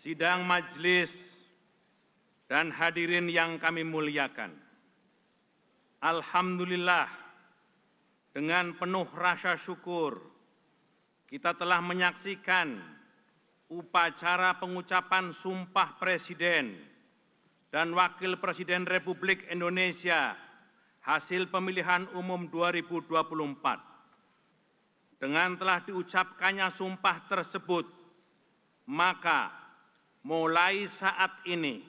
Sidang majelis dan hadirin yang kami muliakan. Alhamdulillah, dengan penuh rasa syukur, kita telah menyaksikan upacara pengucapan Sumpah Presiden dan Wakil Presiden Republik Indonesia hasil pemilihan umum 2024. Dengan telah diucapkannya sumpah tersebut, maka mulai saat ini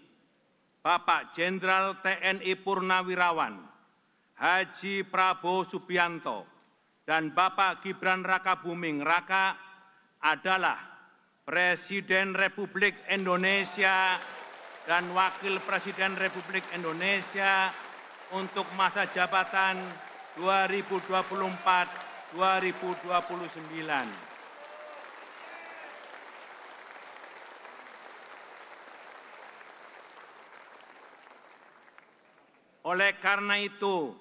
Bapak Jenderal TNI Purnawirawan Haji Prabowo Subianto dan Bapak Gibran Rakabuming Raka adalah Presiden Republik Indonesia dan Wakil Presiden Republik Indonesia untuk masa jabatan 2024-2029. Oleh karena itu,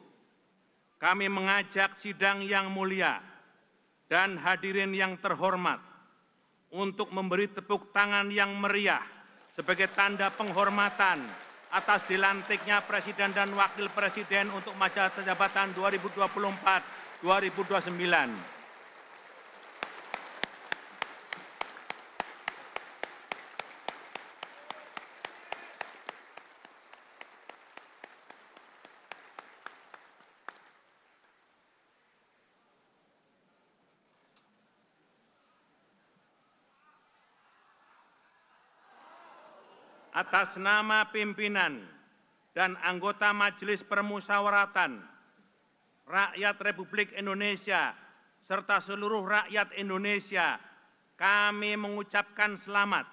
kami mengajak sidang yang mulia dan hadirin yang terhormat untuk memberi tepuk tangan yang meriah sebagai tanda penghormatan atas dilantiknya Presiden dan Wakil Presiden untuk masa jabatan 2024-2029. Atas nama pimpinan dan anggota Majelis Permusyawaratan Rakyat Republik Indonesia serta seluruh rakyat Indonesia, kami mengucapkan selamat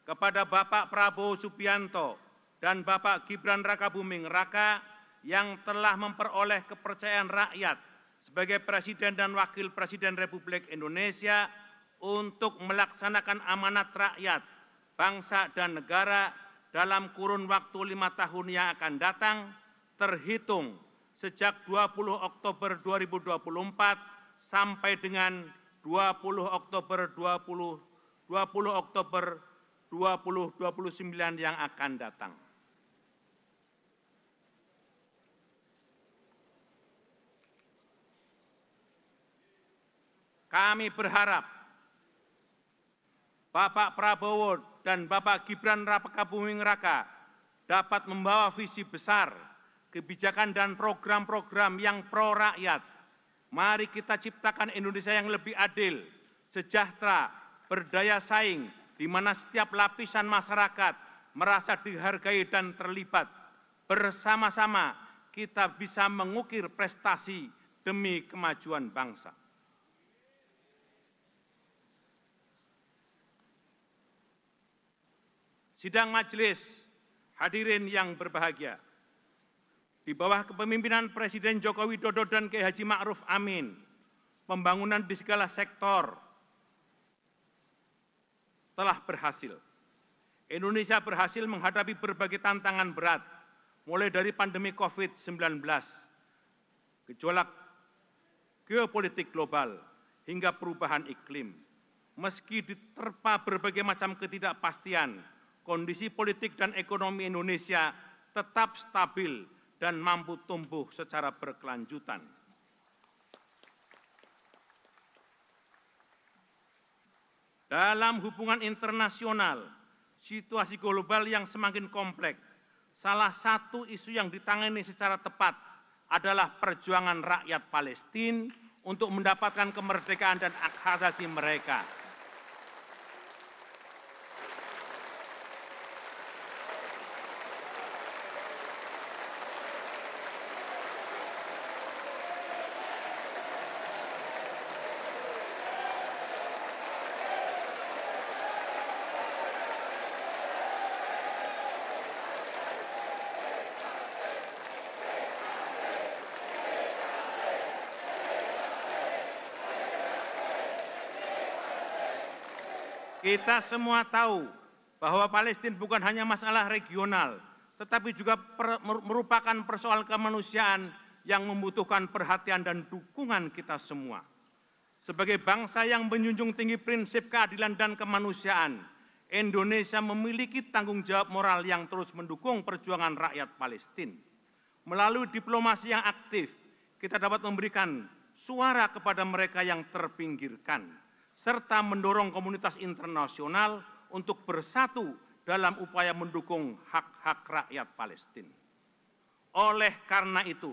kepada Bapak Prabowo Subianto dan Bapak Gibran Rakabuming Raka yang telah memperoleh kepercayaan rakyat sebagai Presiden dan Wakil Presiden Republik Indonesia untuk melaksanakan amanat rakyat, bangsa, dan negara dalam kurun waktu 5 tahun yang akan datang, terhitung sejak 20 Oktober 2024 sampai dengan 20 Oktober 2029 yang akan datang. Kami berharap Bapak Prabowo dan Bapak Gibran Rakabuming Raka dapat membawa visi besar, kebijakan dan program-program yang pro rakyat. Mari kita ciptakan Indonesia yang lebih adil, sejahtera, berdaya saing, di mana setiap lapisan masyarakat merasa dihargai dan terlibat. Bersama-sama kita bisa mengukir prestasi demi kemajuan bangsa. Sidang majelis, hadirin yang berbahagia. Di bawah kepemimpinan Presiden Joko Widodo dan Kiai Haji Ma'ruf Amin, pembangunan di segala sektor telah berhasil. Indonesia berhasil menghadapi berbagai tantangan berat, mulai dari pandemi COVID-19, gejolak geopolitik global, hingga perubahan iklim. Meski diterpa berbagai macam ketidakpastian, kondisi politik dan ekonomi Indonesia tetap stabil dan mampu tumbuh secara berkelanjutan. Dalam hubungan internasional, situasi global yang semakin kompleks, salah satu isu yang ditangani secara tepat adalah perjuangan rakyat Palestina untuk mendapatkan kemerdekaan dan hak asasi mereka. Kita semua tahu bahwa Palestina bukan hanya masalah regional, tetapi juga merupakan persoalan kemanusiaan yang membutuhkan perhatian dan dukungan kita semua. Sebagai bangsa yang menjunjung tinggi prinsip keadilan dan kemanusiaan, Indonesia memiliki tanggung jawab moral yang terus mendukung perjuangan rakyat Palestina. Melalui diplomasi yang aktif, kita dapat memberikan suara kepada mereka yang terpinggirkan, serta mendorong komunitas internasional untuk bersatu dalam upaya mendukung hak-hak rakyat Palestina. Oleh karena itu,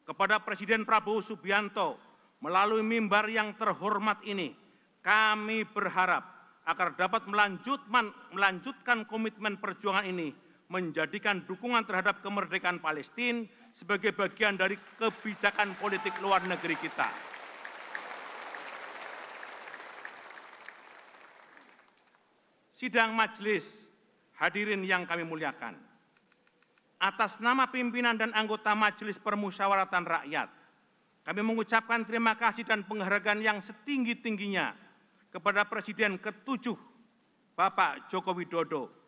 kepada Presiden Prabowo Subianto, melalui mimbar yang terhormat ini, kami berharap agar dapat melanjutkan komitmen perjuangan ini, menjadikan dukungan terhadap kemerdekaan Palestina sebagai bagian dari kebijakan politik luar negeri kita. Sidang majelis, hadirin yang kami muliakan. Atas nama pimpinan dan anggota Majelis Permusyawaratan Rakyat, kami mengucapkan terima kasih dan penghargaan yang setinggi-tingginya kepada Presiden ke-7, Bapak Joko Widodo.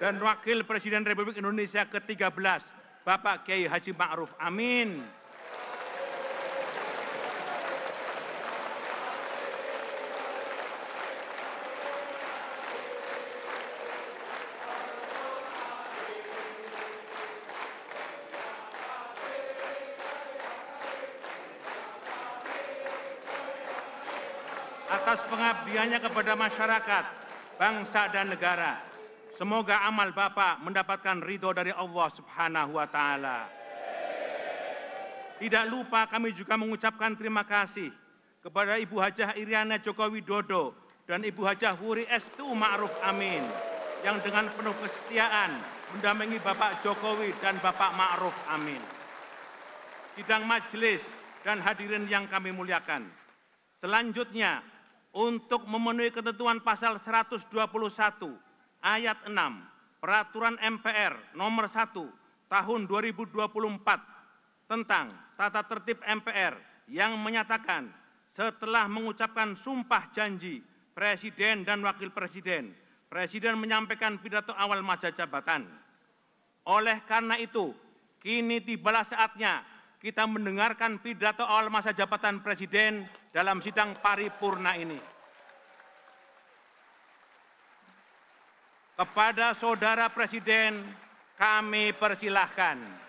Dan Wakil Presiden Republik Indonesia ke-13, Bapak Kiai Haji Ma'ruf Amin. Atas pengabdiannya kepada masyarakat, bangsa dan negara. Semoga amal Bapak mendapatkan ridho dari Allah Subhanahu wa Ta'ala. Tidak lupa kami juga mengucapkan terima kasih kepada Ibu Hajah Iriana Joko Widodo dan Ibu Hajah Wuri Estu Ma'ruf Amin yang dengan penuh kesetiaan mendampingi Bapak Jokowi dan Bapak Ma'ruf Amin. Sidang majelis dan hadirin yang kami muliakan. Selanjutnya, untuk memenuhi ketentuan pasal 121 Ayat 6, Peraturan MPR Nomor 1 Tahun 2024 tentang Tata Tertib MPR yang menyatakan setelah mengucapkan sumpah janji Presiden dan Wakil Presiden, Presiden menyampaikan pidato awal masa jabatan. Oleh karena itu, kini tibalah saatnya kita mendengarkan pidato awal masa jabatan Presiden dalam sidang paripurna ini. Kepada Saudara Presiden, kami persilahkan.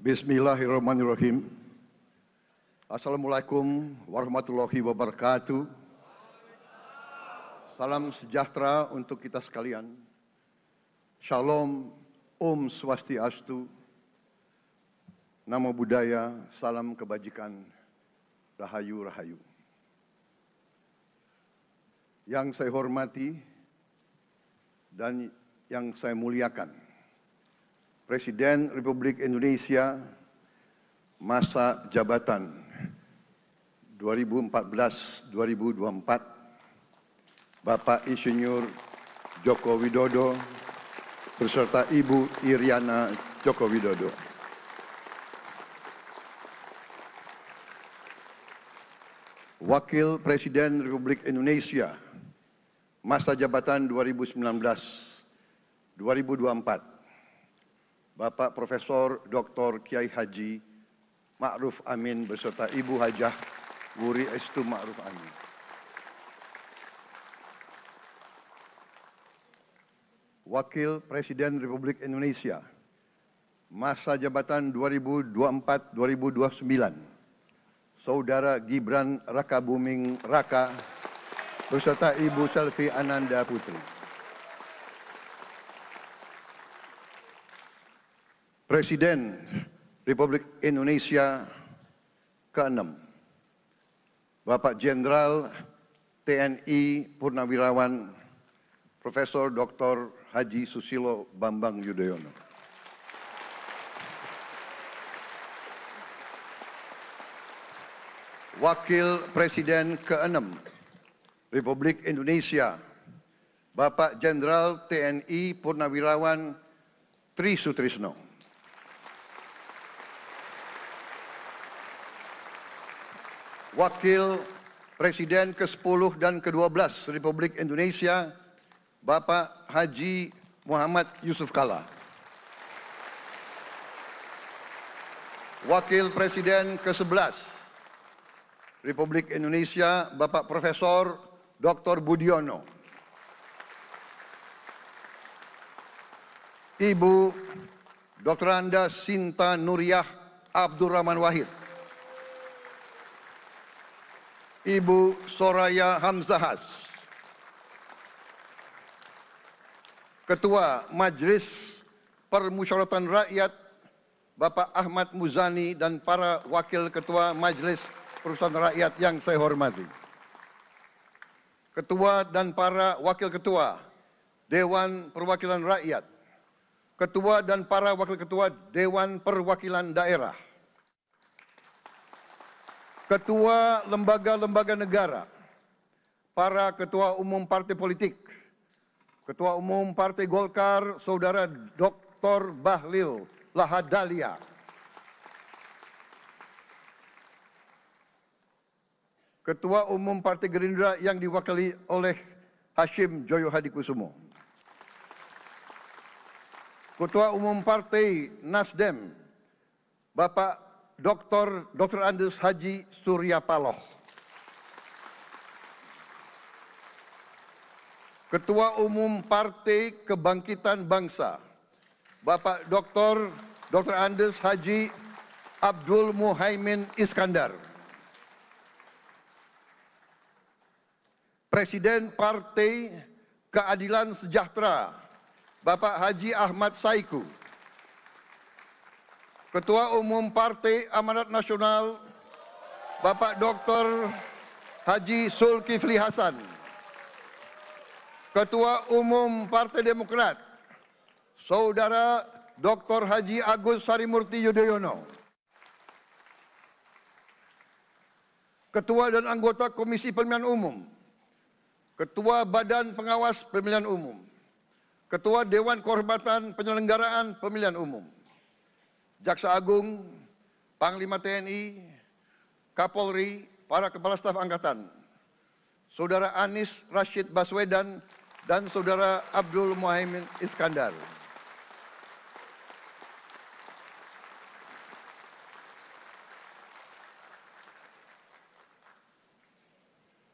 Bismillahirrahmanirrahim. Assalamualaikum warahmatullahi wabarakatuh. Salam sejahtera untuk kita sekalian. Shalom, Om Swastiastu, Namo Buddhaya, salam kebajikan, Rahayu Rahayu. Yang saya hormati dan yang saya muliakan, Presiden Republik Indonesia masa jabatan 2014-2024, Bapak Insinyur Joko Widodo beserta Ibu Iriana Joko Widodo. Wakil Presiden Republik Indonesia masa jabatan 2019-2024, Bapak Profesor Dr. Kiai Haji Ma'ruf Amin beserta Ibu Hajah Wuri Estu Ma'ruf Amin. Wakil Presiden Republik Indonesia masa jabatan 2024-2029, Saudara Gibran Rakabuming Raka beserta Ibu Selvi Ananda Putri. Presiden Republik Indonesia ke-6, Bapak Jenderal TNI Purnawirawan Profesor Dr. Haji Susilo Bambang Yudhoyono. Wakil Presiden ke-6 Republik Indonesia, Bapak Jenderal TNI Purnawirawan Tri Sutrisno. Wakil Presiden ke-10 dan ke-12 Republik Indonesia, Bapak Haji Muhammad Yusuf Kalla. Wakil Presiden ke-11 Republik Indonesia, Bapak Profesor Dr. Budiono. Ibu Dr. Anda Sinta Nuriyah Abdurrahman Wahid. Ibu Soraya Hamzahas. Ketua Majelis Permusyawaratan Rakyat Bapak Ahmad Muzani dan para Wakil Ketua Majelis Permusyawaratan Rakyat yang saya hormati. Ketua dan para Wakil Ketua Dewan Perwakilan Rakyat. Ketua dan para Wakil Ketua Dewan Perwakilan Daerah. Ketua lembaga-lembaga negara. Para Ketua Umum Partai Politik. Ketua Umum Partai Golkar, Saudara Dr. Bahlil Lahadalia. Ketua Umum Partai Gerindra yang diwakili oleh Hashim Joyo Hadikusumo. Ketua Umum Partai Nasdem, Bapak Dr. Andes Haji Surya Paloh. Ketua Umum Partai Kebangkitan Bangsa, Bapak Dr. Andes Haji Abdul Muhaimin Iskandar. Presiden Partai Keadilan Sejahtera, Bapak Haji Ahmad Saiku. Ketua Umum Partai Amanat Nasional, Bapak Dr. Haji Zulkifli Hasan. Ketua Umum Partai Demokrat, Saudara Dr. Haji Agus Harimurti Yudhoyono. Ketua dan anggota Komisi Pemilihan Umum, Ketua Badan Pengawas Pemilihan Umum, Ketua Dewan Kehormatan Penyelenggaraan Pemilihan Umum, Jaksa Agung, Panglima TNI, Kapolri, para Kepala Staf Angkatan, Saudara Anies Rashid Baswedan, dan Saudara Abdul Muhaimin Iskandar.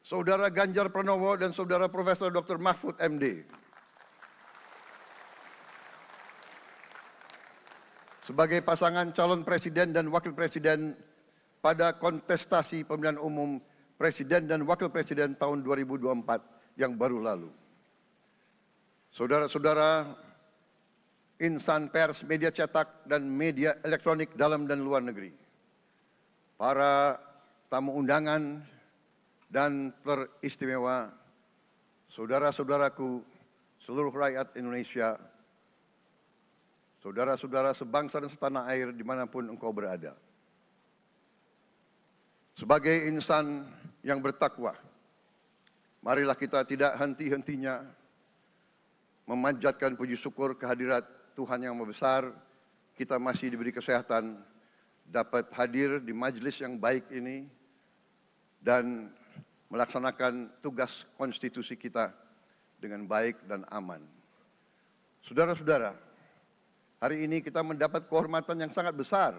Saudara Ganjar Pranowo dan Saudara Profesor Dr. Mahfud MD. Sebagai pasangan calon presiden dan wakil presiden pada kontestasi pemilihan umum presiden dan wakil presiden tahun 2024 yang baru lalu. Saudara-saudara insan pers, media cetak, dan media elektronik dalam dan luar negeri. Para tamu undangan dan teristimewa, saudara-saudaraku, seluruh rakyat Indonesia, saudara-saudara sebangsa dan setanah air dimanapun engkau berada. Sebagai insan yang bertakwa, marilah kita tidak henti-hentinya memanjatkan puji syukur kehadirat Tuhan yang Maha Besar. Kita masih diberi kesehatan, dapat hadir di majelis yang baik ini, dan melaksanakan tugas konstitusi kita dengan baik dan aman. Saudara-saudara, hari ini kita mendapat kehormatan yang sangat besar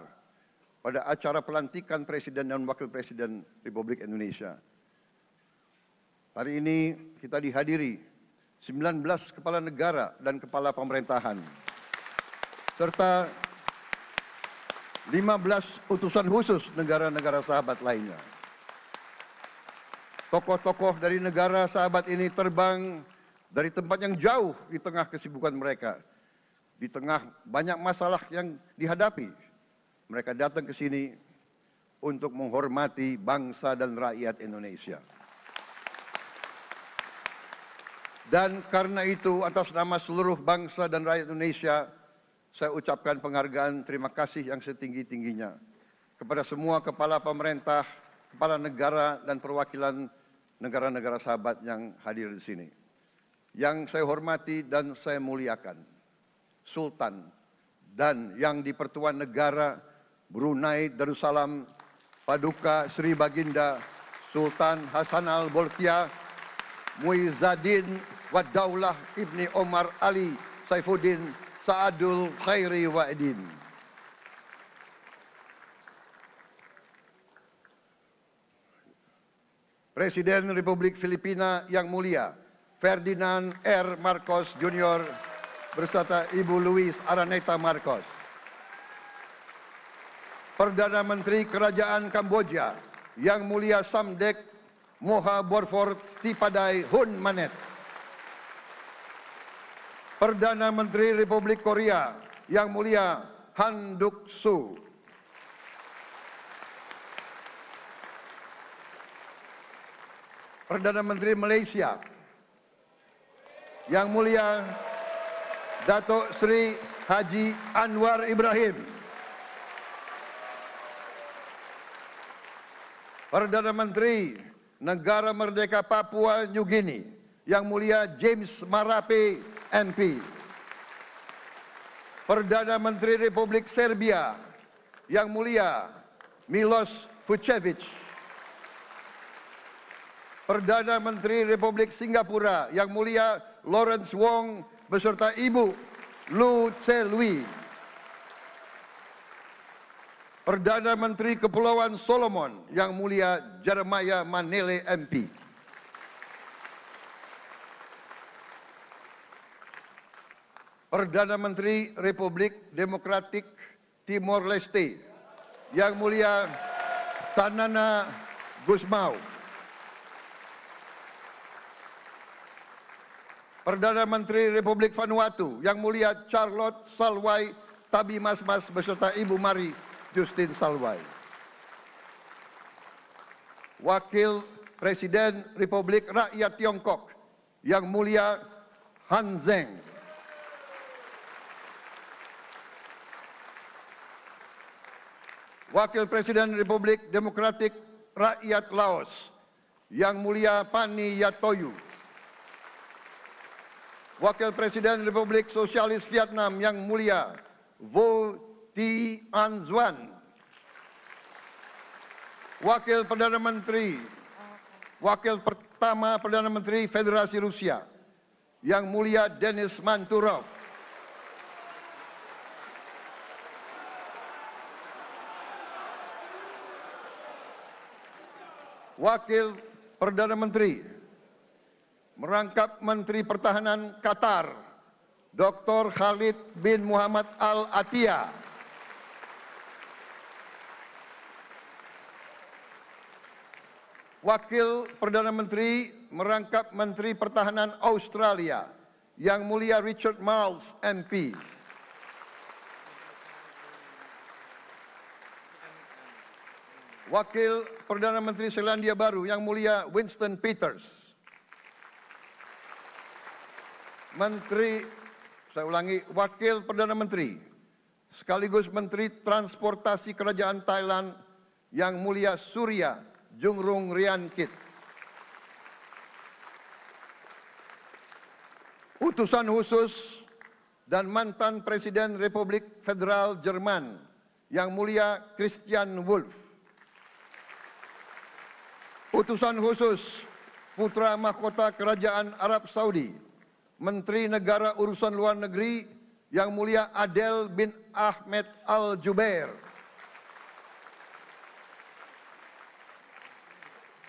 pada acara pelantikan Presiden dan Wakil Presiden Republik Indonesia. Hari ini kita dihadiri 19 kepala negara dan kepala pemerintahan, serta 15 utusan khusus negara-negara sahabat lainnya. Tokoh-tokoh dari negara sahabat ini terbang dari tempat yang jauh di tengah kesibukan mereka. Di tengah banyak masalah yang dihadapi, mereka datang ke sini untuk menghormati bangsa dan rakyat Indonesia. Dan karena itu, atas nama seluruh bangsa dan rakyat Indonesia, saya ucapkan penghargaan terima kasih yang setinggi-tingginya kepada semua kepala pemerintah, kepala negara, dan perwakilan negara-negara sahabat yang hadir di sini. Yang saya hormati dan saya muliakan, Sultan dan yang di Pertuan Negara Brunei Darussalam Paduka Sri Baginda Sultan Hasan Al-Bolkiah Muizzaddin Wadaulah Ibni Omar Ali Saifuddin Saadul Khairi Wa'idin. Presiden Republik Filipina yang mulia Ferdinand R. Marcos Jr. beserta Ibu Luis Araneta Marcos. Perdana Menteri Kerajaan Kamboja yang mulia Samdech Moha Borfor Tipadai Hun Manet. Perdana Menteri Republik Korea yang mulia Han Duck-soo. Perdana Menteri Malaysia yang mulia Datuk Seri Haji Anwar Ibrahim. Perdana Menteri Negara Merdeka Papua New Guinea yang mulia James Marape MP. Perdana Menteri Republik Serbia yang mulia Milos Vucevic. Perdana Menteri Republik Singapura yang mulia Lawrence Wong beserta Ibu Lu Tse Lui. Perdana Menteri Kepulauan Solomon yang mulia Jeremiah Manele MP. Perdana Menteri Republik Demokratik Timor Leste yang mulia Sanana Gusmao. Perdana Menteri Republik Vanuatu yang mulia Charlotte Salwai Tabimasmas beserta Ibu Mari Justin Salwai. Wakil Presiden Republik Rakyat Tiongkok yang mulia Han Zheng. Wakil Presiden Republik Demokratik Rakyat Laos yang mulia Pani Yatoyu. Wakil Presiden Republik Sosialis Vietnam yang mulia Vo Thi An Xuan. Wakil pertama Perdana Menteri Federasi Rusia yang mulia Denis Manturov. Wakil Perdana Menteri merangkap Menteri Pertahanan Qatar, Dr. Khalid bin Muhammad Al Attiyah. Wakil Perdana Menteri merangkap Menteri Pertahanan Australia, yang mulia Richard Marles MP. Wakil Perdana Menteri Selandia Baru yang mulia Winston Peters. Wakil Perdana Menteri sekaligus Menteri Transportasi Kerajaan Thailand yang mulia Surya Jungrung Riankit. Utusan khusus dan mantan Presiden Republik Federal Jerman yang mulia Christian Wulff. Utusan khusus Putra Mahkota Kerajaan Arab Saudi, Menteri Negara Urusan Luar Negeri yang mulia Adel bin Ahmed Al-Jubair.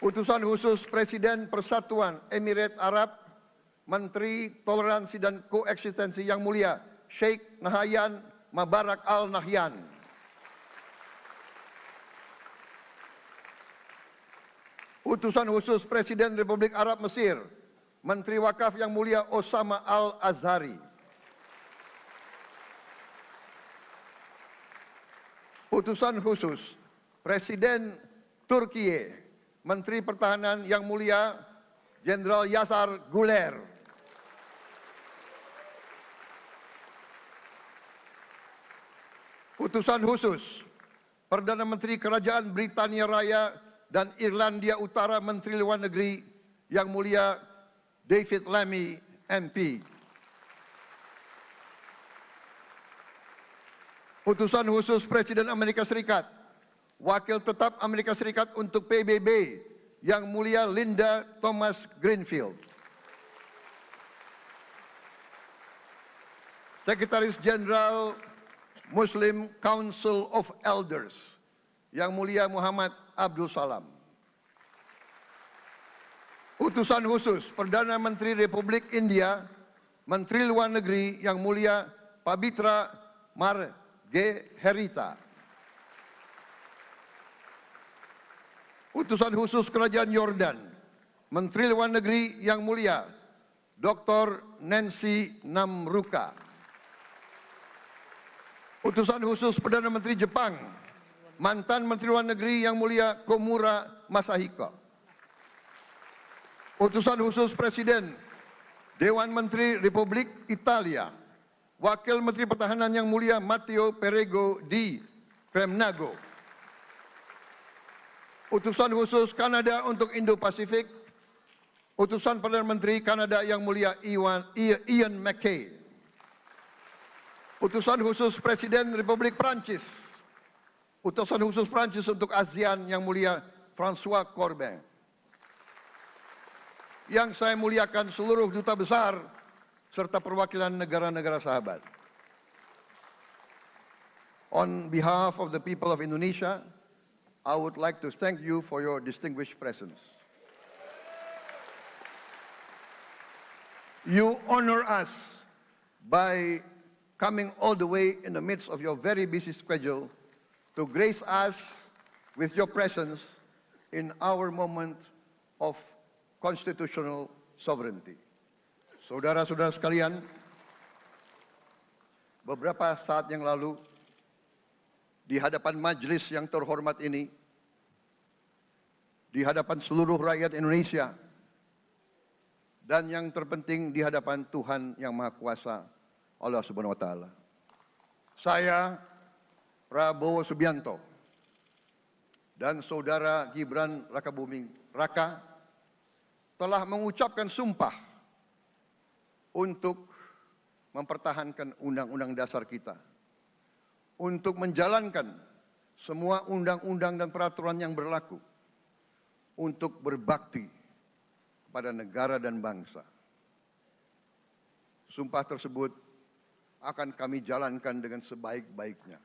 Utusan khusus Presiden Persatuan Emirat Arab, Menteri Toleransi dan Koeksistensi yang mulia Sheikh Nahyan Mubarak Al-Nahyan. Utusan khusus Presiden Republik Arab Mesir, Menteri Wakaf Yang Mulia Osama Al-Azhari. Utusan khusus Presiden Turkiye, Menteri Pertahanan Yang Mulia Jenderal Yasar Guler. Utusan khusus Perdana Menteri Kerajaan Britania Raya dan Irlandia Utara, Menteri Luar Negeri Yang Mulia David Lammy, MP. Utusan khusus Presiden Amerika Serikat, Wakil Tetap Amerika Serikat untuk PBB Yang Mulia Linda Thomas Greenfield. Sekretaris Jenderal Muslim Council of Elders Yang Mulia Muhammad Abdul Salam. Utusan khusus Perdana Menteri Republik India, Menteri Luar Negeri Yang Mulia Pabitra Margherita. Utusan khusus Kerajaan Yordan, Menteri Luar Negeri Yang Mulia Dr. Nancy Namruka. Utusan khusus Perdana Menteri Jepang, mantan Menteri Luar Negeri Yang Mulia Komura Masahiko. Utusan khusus Presiden Dewan Menteri Republik Italia, Wakil Menteri Pertahanan Yang Mulia Matteo Perego di Cremnago. Utusan khusus Kanada untuk Indo-Pasifik, Utusan Perdana Menteri Kanada Yang Mulia Ian MacKay. Utusan khusus Presiden Republik Prancis, Utusan khusus Prancis untuk ASEAN Yang Mulia François Corbin. Yang saya muliakan seluruh duta besar serta perwakilan negara-negara sahabat. On behalf of the people of Indonesia, I would like to thank you for your distinguished presence. You honor us by coming all the way in the midst of your very busy schedule to grace us with your presence in our moment of constitutional sovereignty. Saudara-saudara sekalian, beberapa saat yang lalu di hadapan majelis yang terhormat ini, di hadapan seluruh rakyat Indonesia, dan yang terpenting di hadapan Tuhan Yang Maha Kuasa, Allah Subhanahu wa Ta'ala, saya Prabowo Subianto dan saudara Gibran Rakabuming Raka telah mengucapkan sumpah untuk mempertahankan undang-undang dasar kita, untuk menjalankan semua undang-undang dan peraturan yang berlaku, untuk berbakti kepada negara dan bangsa. Sumpah tersebut akan kami jalankan dengan sebaik-baiknya.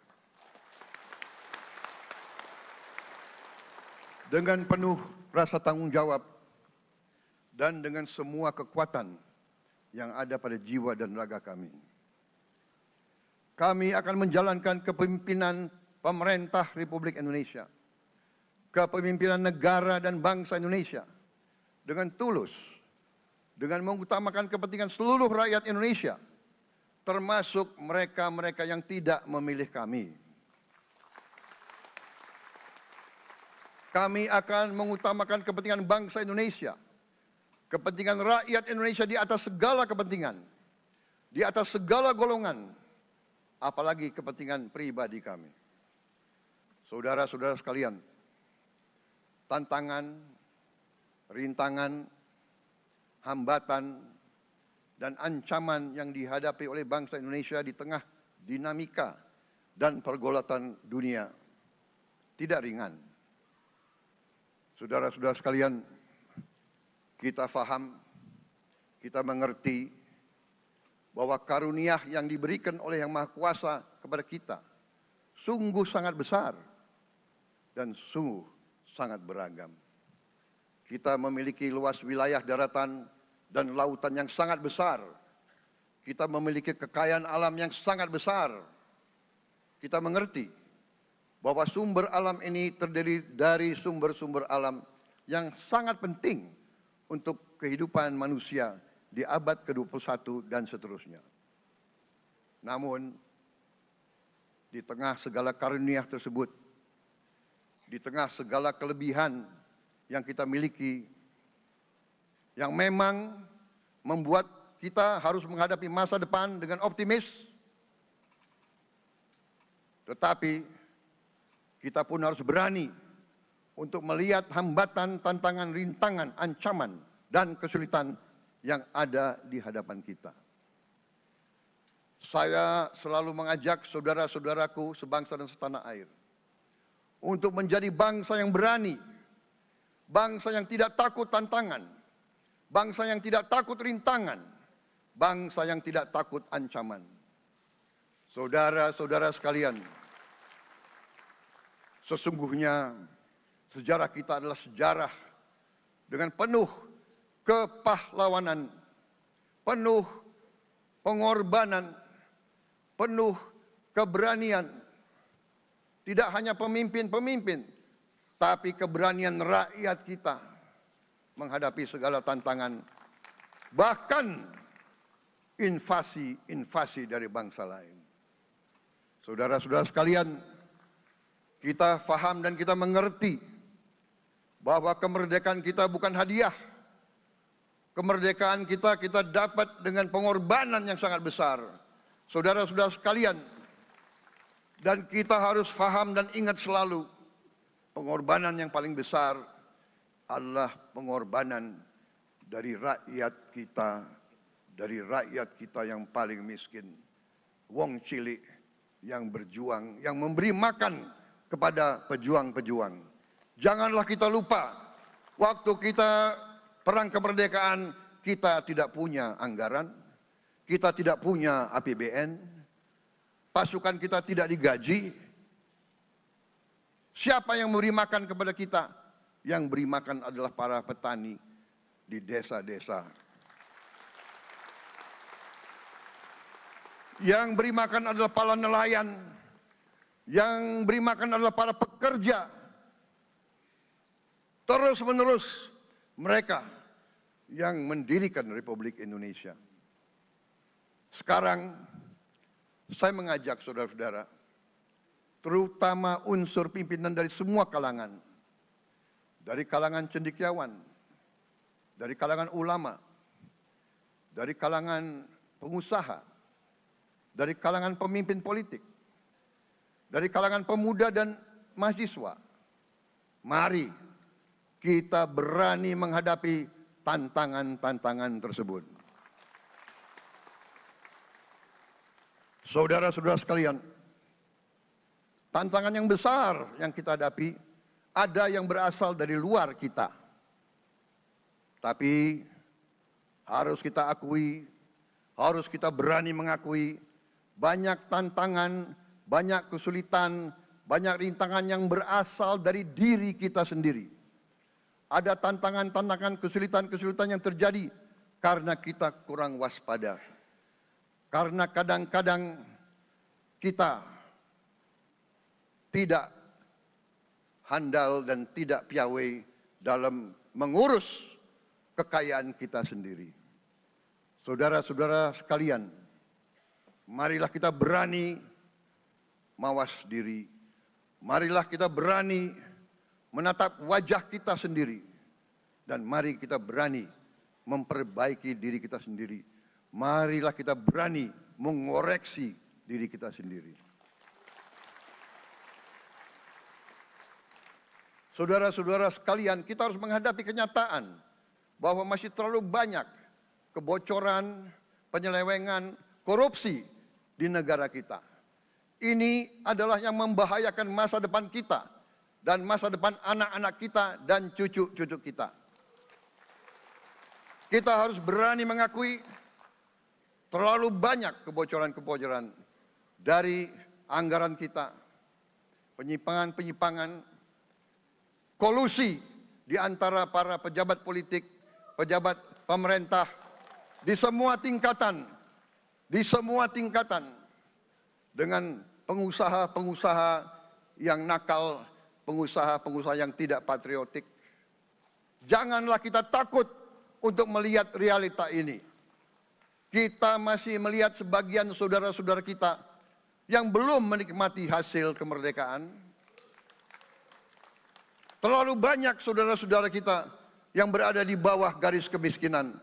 Dengan penuh rasa tanggung jawab dan dengan semua kekuatan yang ada pada jiwa dan raga kami. Kami akan menjalankan kepemimpinan pemerintah Republik Indonesia, kepemimpinan negara dan bangsa Indonesia dengan tulus, dengan mengutamakan kepentingan seluruh rakyat Indonesia, termasuk mereka-mereka yang tidak memilih kami. Kami akan mengutamakan kepentingan bangsa Indonesia, kepentingan rakyat Indonesia di atas segala kepentingan, di atas segala golongan, apalagi kepentingan pribadi kami. Saudara-saudara sekalian, tantangan, rintangan, hambatan, dan ancaman yang dihadapi oleh bangsa Indonesia di tengah dinamika dan pergolatan dunia tidak ringan. Saudara-saudara sekalian, kita faham, kita mengerti bahwa karunia yang diberikan oleh Yang Maha Kuasa kepada kita sungguh sangat besar dan sungguh sangat beragam. Kita memiliki luas wilayah daratan dan lautan yang sangat besar. Kita memiliki kekayaan alam yang sangat besar. Kita mengerti bahwa sumber alam ini terdiri dari sumber-sumber alam yang sangat penting untuk kehidupan manusia di abad ke-21 dan seterusnya. Namun, di tengah segala karunia tersebut, di tengah segala kelebihan yang kita miliki, yang memang membuat kita harus menghadapi masa depan dengan optimis, tetapi kita pun harus berani untuk melihat hambatan, tantangan, rintangan, ancaman, dan kesulitan yang ada di hadapan kita. Saya selalu mengajak saudara-saudaraku sebangsa dan setanah air untuk menjadi bangsa yang berani, bangsa yang tidak takut tantangan, bangsa yang tidak takut rintangan, bangsa yang tidak takut ancaman. Saudara-saudara sekalian, sesungguhnya sejarah kita adalah sejarah dengan penuh kepahlawanan, penuh pengorbanan, penuh keberanian. Tidak hanya pemimpin-pemimpin, tapi keberanian rakyat kita menghadapi segala tantangan, bahkan invasi-invasi dari bangsa lain. Saudara-saudara sekalian, kita faham dan kita mengerti bahwa kemerdekaan kita bukan hadiah. Kemerdekaan kita dapat dengan pengorbanan yang sangat besar. Saudara-saudara sekalian, dan kita harus faham dan ingat selalu, pengorbanan yang paling besar adalah pengorbanan dari rakyat kita yang paling miskin. Wong cilik yang berjuang, yang memberi makan kepada pejuang-pejuang. Janganlah kita lupa, waktu kita perang kemerdekaan, kita tidak punya anggaran, kita tidak punya APBN, pasukan kita tidak digaji. Siapa yang memberi makan kepada kita? Yang beri makan adalah para petani di desa-desa. Yang beri makan adalah para nelayan. Yang beri makan adalah para pekerja. Terus-menerus mereka yang mendirikan Republik Indonesia. Sekarang saya mengajak saudara-saudara, terutama unsur pimpinan dari semua kalangan, dari kalangan cendekiawan, dari kalangan ulama, dari kalangan pengusaha, dari kalangan pemimpin politik, dari kalangan pemuda dan mahasiswa. Mari kita berani menghadapi tantangan-tantangan tersebut. Saudara-saudara sekalian, tantangan yang besar yang kita hadapi ada yang berasal dari luar kita. Tapi harus kita akui, harus kita berani mengakui, banyak tantangan, banyak kesulitan, banyak rintangan yang berasal dari diri kita sendiri. Ada tantangan-tantangan, kesulitan-kesulitan yang terjadi karena kita kurang waspada. Karena kadang-kadang kita tidak handal dan tidak piawai dalam mengurus kekayaan kita sendiri. Saudara-saudara sekalian, marilah kita berani mawas diri. Marilah kita berani menatap wajah kita sendiri. Dan mari kita berani memperbaiki diri kita sendiri. Marilah kita berani mengoreksi diri kita sendiri. Saudara-saudara sekalian, kita harus menghadapi kenyataan bahwa masih terlalu banyak kebocoran, penyelewengan, korupsi di negara kita. Ini adalah yang membahayakan masa depan kita dan masa depan anak-anak kita dan cucu-cucu kita. Kita harus berani mengakui terlalu banyak kebocoran-kebocoran dari anggaran kita, penyimpangan-penyimpangan, kolusi di antara para pejabat politik, pejabat pemerintah, di semua tingkatan, dengan pengusaha-pengusaha yang nakal, pengusaha-pengusaha yang tidak patriotik. Janganlah kita takut untuk melihat realita ini. Kita masih melihat sebagian saudara-saudara kita yang belum menikmati hasil kemerdekaan. Terlalu banyak saudara-saudara kita yang berada di bawah garis kemiskinan.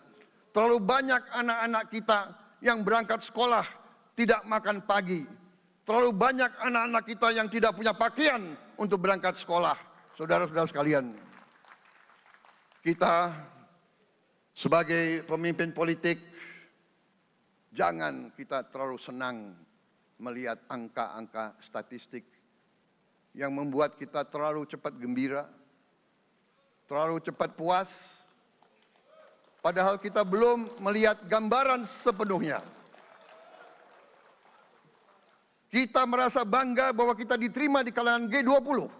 Terlalu banyak anak-anak kita yang berangkat sekolah tidak makan pagi. Terlalu banyak anak-anak kita yang tidak punya pakaian untuk berangkat sekolah. Saudara-saudara sekalian, kita sebagai pemimpin politik, jangan kita terlalu senang melihat angka-angka statistik yang membuat kita terlalu cepat gembira, terlalu cepat puas, padahal kita belum melihat gambaran sepenuhnya. Kita merasa bangga bahwa kita diterima di kalangan G20.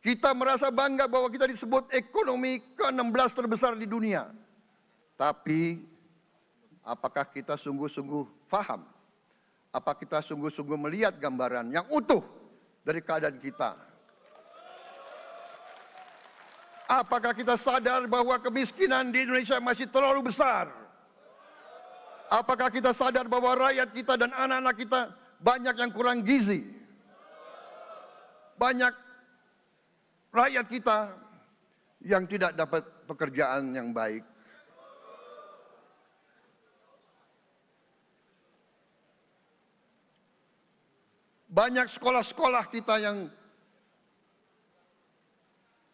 Kita merasa bangga bahwa kita disebut ekonomi ke-16 terbesar di dunia. Tapi, apakah kita sungguh-sungguh faham? Apa kita sungguh-sungguh melihat gambaran yang utuh dari keadaan kita? Apakah kita sadar bahwa kemiskinan di Indonesia masih terlalu besar? Apakah kita sadar bahwa rakyat kita dan anak-anak kita banyak yang kurang gizi? Banyak rakyat kita yang tidak dapat pekerjaan yang baik. Banyak sekolah-sekolah kita yang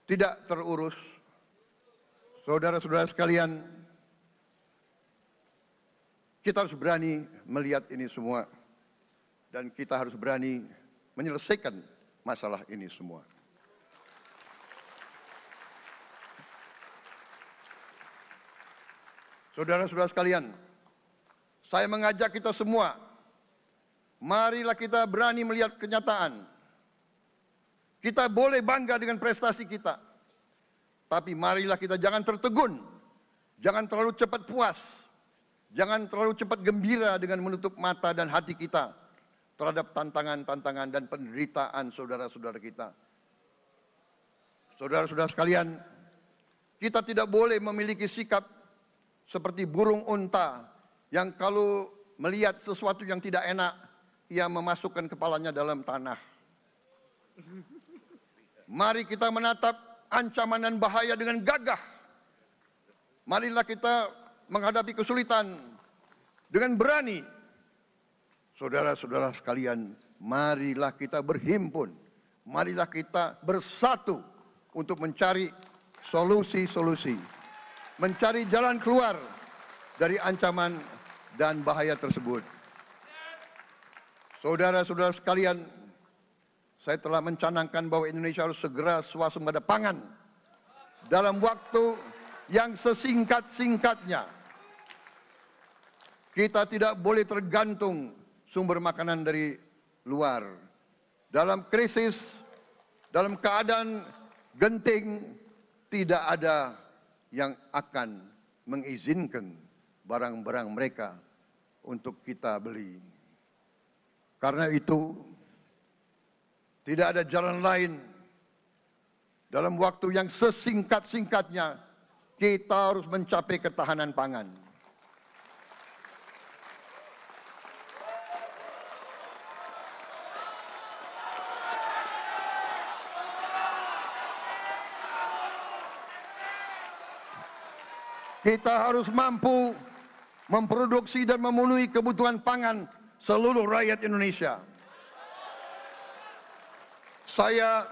tidak terurus. Saudara-saudara sekalian, kita harus berani melihat ini semua. Dan kita harus berani menyelesaikan masalah ini semua. Saudara-saudara sekalian, saya mengajak kita semua, marilah kita berani melihat kenyataan. Kita boleh bangga dengan prestasi kita, tapi marilah kita jangan tertegun, jangan terlalu cepat puas, jangan terlalu cepat gembira dengan menutup mata dan hati kita terhadap tantangan-tantangan dan penderitaan saudara-saudara kita. Saudara-saudara sekalian, kita tidak boleh memiliki sikap seperti burung unta yang kalau melihat sesuatu yang tidak enak, ia memasukkan kepalanya dalam tanah. Mari kita menatap ancaman dan bahaya dengan gagah. Marilah kita menghadapi kesulitan dengan berani. Saudara-saudara sekalian, marilah kita berhimpun. Marilah kita bersatu untuk mencari solusi-solusi. Mencari jalan keluar dari ancaman dan bahaya tersebut. Saudara-saudara sekalian, saya telah mencanangkan bahwa Indonesia harus segera swasembada pangan dalam waktu yang sesingkat-singkatnya. Kita tidak boleh tergantung sumber makanan dari luar. Dalam krisis, dalam keadaan genting, tidak ada yang akan mengizinkan barang-barang mereka untuk kita beli. Karena itu, tidak ada jalan lain. Dalam waktu yang sesingkat-singkatnya, kita harus mencapai ketahanan pangan. Kita harus mampu memproduksi dan memenuhi kebutuhan pangan seluruh rakyat Indonesia. Saya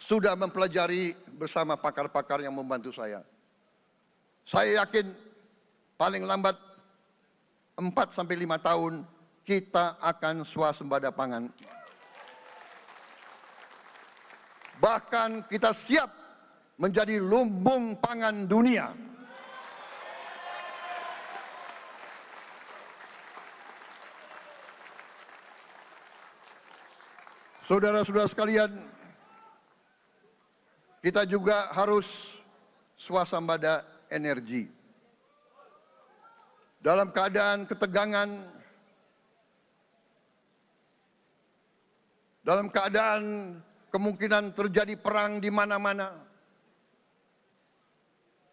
sudah mempelajari bersama pakar-pakar yang membantu saya. Saya yakin paling lambat 4 sampai 5 tahun kita akan swasembada pangan. Bahkan kita siap menjadi lumbung pangan dunia. Saudara-saudara sekalian, kita juga harus swasembada energi. Dalam keadaan ketegangan, dalam keadaan kemungkinan terjadi perang di mana-mana,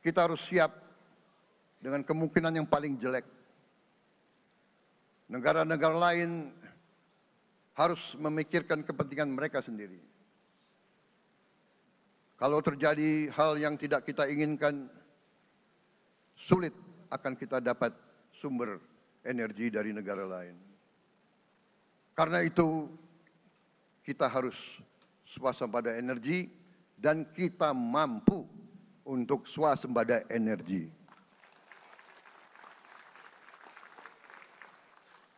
kita harus siap dengan kemungkinan yang paling jelek. Negara-negara lain harus memikirkan kepentingan mereka sendiri. Kalau terjadi hal yang tidak kita inginkan, sulit akan kita dapat sumber energi dari negara lain. Karena itu, kita harus swasembada energi dan kita mampu untuk swasembada energi.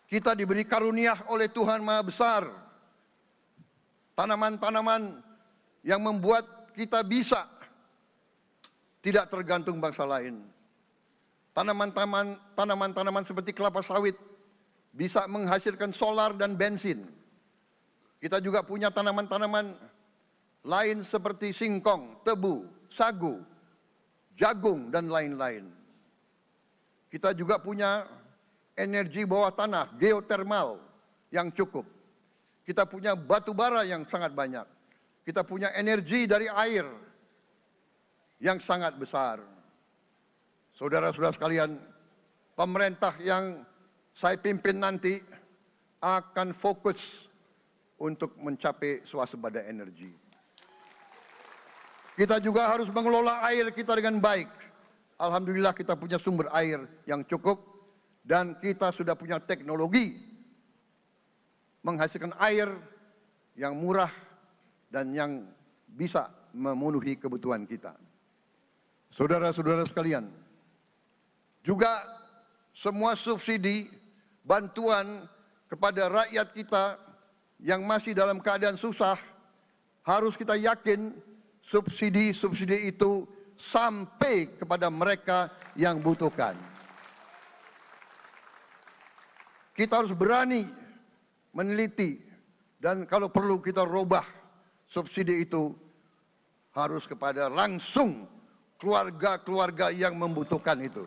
Kita diberi karunia oleh Tuhan Maha Besar, tanaman-tanaman yang membuat kita bisa tidak tergantung bangsa lain. Tanaman-tanaman seperti kelapa sawit bisa menghasilkan solar dan bensin. Kita juga punya tanaman-tanaman lain seperti singkong, tebu, sagu, jagung, dan lain-lain. Kita juga punya energi bawah tanah, geotermal yang cukup. Kita punya batu bara yang sangat banyak. Kita punya energi dari air yang sangat besar. Saudara-saudara sekalian, pemerintah yang saya pimpin nanti akan fokus untuk mencapai swasembada energi. Kita juga harus mengelola air kita dengan baik. Alhamdulillah kita punya sumber air yang cukup dan kita sudah punya teknologi menghasilkan air yang murah dan yang bisa memenuhi kebutuhan kita. Saudara-saudara sekalian, juga semua subsidi, bantuan kepada rakyat kita yang masih dalam keadaan susah, harus kita yakin subsidi-subsidi itu sampai kepada mereka yang butuhkan. Kita harus berani meneliti dan kalau perlu kita robah subsidi itu harus kepada langsung keluarga-keluarga yang membutuhkan itu.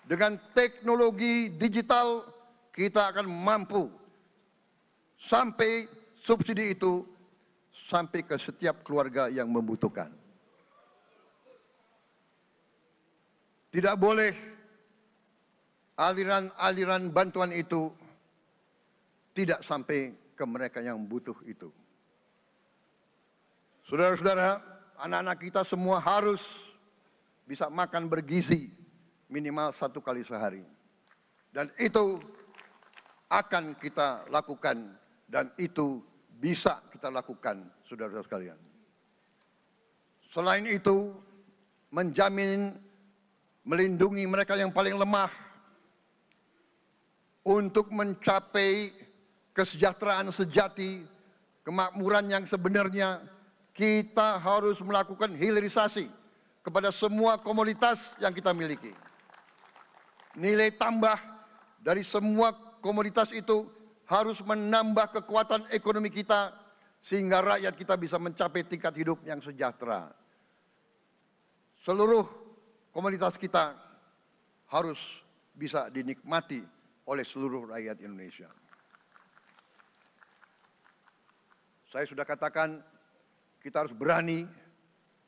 Dengan teknologi digital kita akan mampu sampai subsidi itu sampai ke setiap keluarga yang membutuhkan. Tidak boleh aliran-aliran bantuan itu tidak sampai ke mereka yang butuh itu. Saudara-saudara, anak-anak kita semua harus bisa makan bergizi minimal 1 kali sehari. Dan itu akan kita lakukan dan itu bisa kita lakukan, saudara-saudara sekalian. Selain itu, menjamin melindungi mereka yang paling lemah untuk mencapai kesejahteraan sejati, kemakmuran yang sebenarnya. Kita harus melakukan hilirisasi kepada semua komoditas yang kita miliki. Nilai tambah dari semua komoditas itu harus menambah kekuatan ekonomi kita sehingga rakyat kita bisa mencapai tingkat hidup yang sejahtera. Seluruh komoditas kita harus bisa dinikmati oleh seluruh rakyat Indonesia. Saya sudah katakan, kita harus berani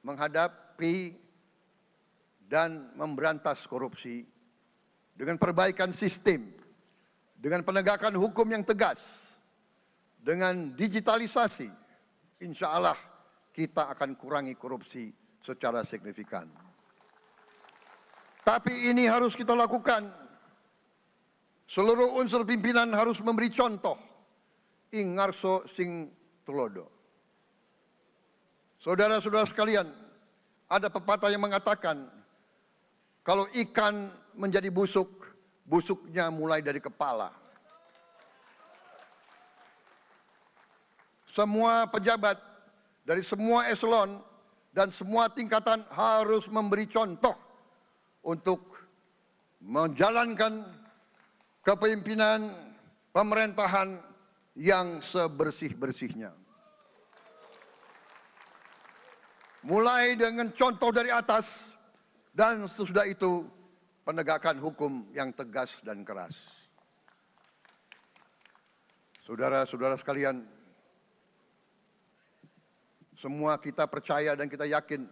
menghadapi dan memberantas korupsi dengan perbaikan sistem, dengan penegakan hukum yang tegas, dengan digitalisasi. Insya Allah kita akan kurangi korupsi secara signifikan. Tapi ini harus kita lakukan. Seluruh unsur pimpinan harus memberi contoh. Ingarso sing tulodo. Saudara-saudara sekalian, ada pepatah yang mengatakan, kalau ikan menjadi busuk, busuknya mulai dari kepala. Semua pejabat dari semua eselon dan semua tingkatan harus memberi contoh untuk menjalankan kepemimpinan pemerintahan yang sebersih-bersihnya. Mulai dengan contoh dari atas dan sesudah itu penegakan hukum yang tegas dan keras. Saudara-saudara sekalian, semua kita percaya dan kita yakin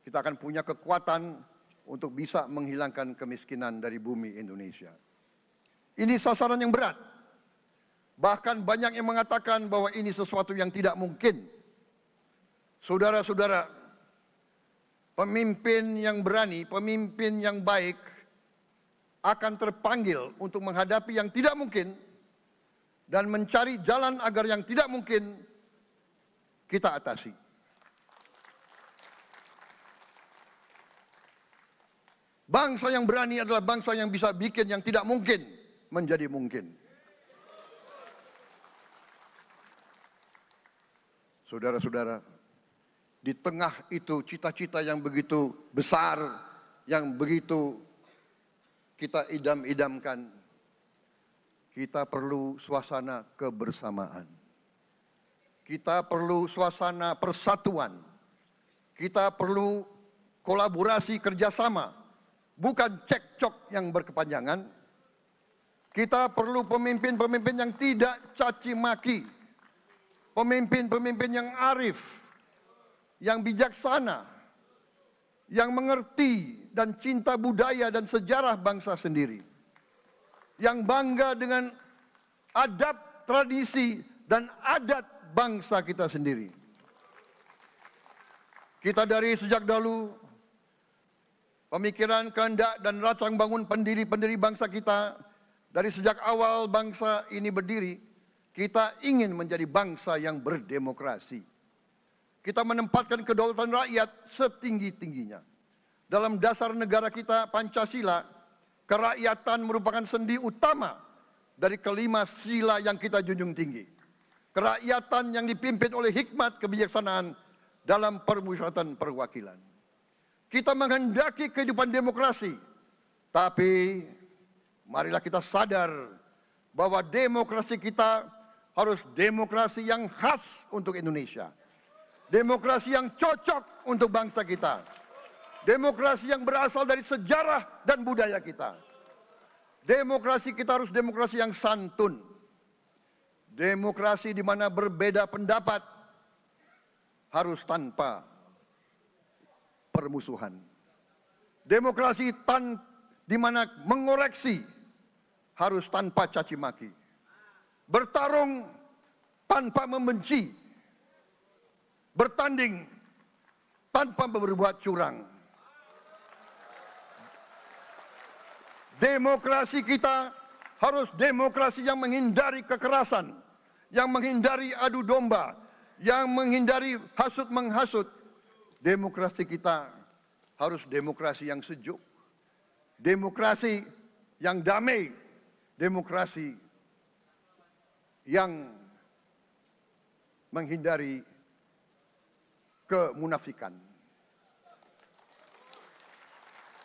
kita akan punya kekuatan untuk bisa menghilangkan kemiskinan dari bumi Indonesia. Ini sasaran yang berat. Bahkan banyak yang mengatakan bahwa ini sesuatu yang tidak mungkin. Saudara-saudara, pemimpin yang berani, pemimpin yang baik akan terpanggil untuk menghadapi yang tidak mungkin dan mencari jalan agar yang tidak mungkin kita atasi. Bangsa yang berani adalah bangsa yang bisa bikin yang tidak mungkin menjadi mungkin. Saudara-saudara, di tengah itu cita-cita yang begitu besar, yang begitu kita idam-idamkan, kita perlu suasana kebersamaan. Kita perlu suasana persatuan. Kita perlu kolaborasi kerjasama, bukan cekcok yang berkepanjangan. Kita perlu pemimpin-pemimpin yang tidak caci maki, pemimpin-pemimpin yang arif, yang bijaksana, yang mengerti dan cinta budaya dan sejarah bangsa sendiri, yang bangga dengan adab, tradisi, dan adat bangsa kita sendiri. Kita dari sejak dahulu, pemikiran, kehendak, dan rancang bangun pendiri-pendiri bangsa kita, dari sejak awal bangsa ini berdiri, kita ingin menjadi bangsa yang berdemokrasi. Kita menempatkan kedaulatan rakyat setinggi-tingginya. Dalam dasar negara kita, Pancasila, kerakyatan merupakan sendi utama dari kelima sila yang kita junjung tinggi. Kerakyatan yang dipimpin oleh hikmat kebijaksanaan dalam permusyawaratan perwakilan. Kita menghendaki kehidupan demokrasi, tapi marilah kita sadar bahwa demokrasi kita harus demokrasi yang khas untuk Indonesia. Demokrasi yang cocok untuk bangsa kita. Demokrasi yang berasal dari sejarah dan budaya kita. Demokrasi kita harus demokrasi yang santun. Demokrasi di mana berbeda pendapat harus tanpa permusuhan. Demokrasi di mana mengoreksi harus tanpa caci maki. Bertarung tanpa membenci. Bertanding tanpa berbuat curang. Demokrasi kita harus demokrasi yang menghindari kekerasan, yang menghindari adu domba, yang menghindari hasut menghasut. Demokrasi kita harus demokrasi yang sejuk, demokrasi yang damai, demokrasi yang menghindari kemunafikan.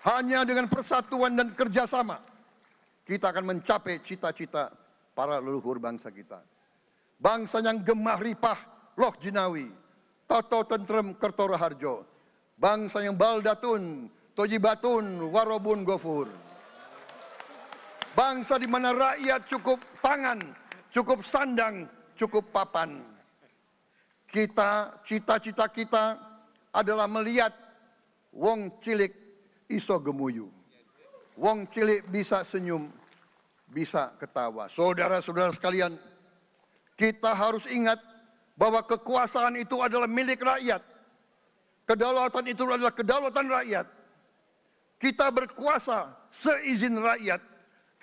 Hanya dengan persatuan dan kerjasama kita akan mencapai cita-cita para leluhur bangsa kita. Bangsa yang gemah ripah loh jinawi, toto tentrem kertora harjo. Bangsa yang baldatun, tojibatun, warobun gofur. Bangsa di mana rakyat cukup pangan, cukup sandang, cukup papan. Cita-cita kita adalah melihat wong cilik iso gemuyu. Wong cilik bisa senyum, bisa ketawa. Saudara-saudara sekalian, kita harus ingat bahwa kekuasaan itu adalah milik rakyat. Kedaulatan itu adalah kedaulatan rakyat. Kita berkuasa seizin rakyat.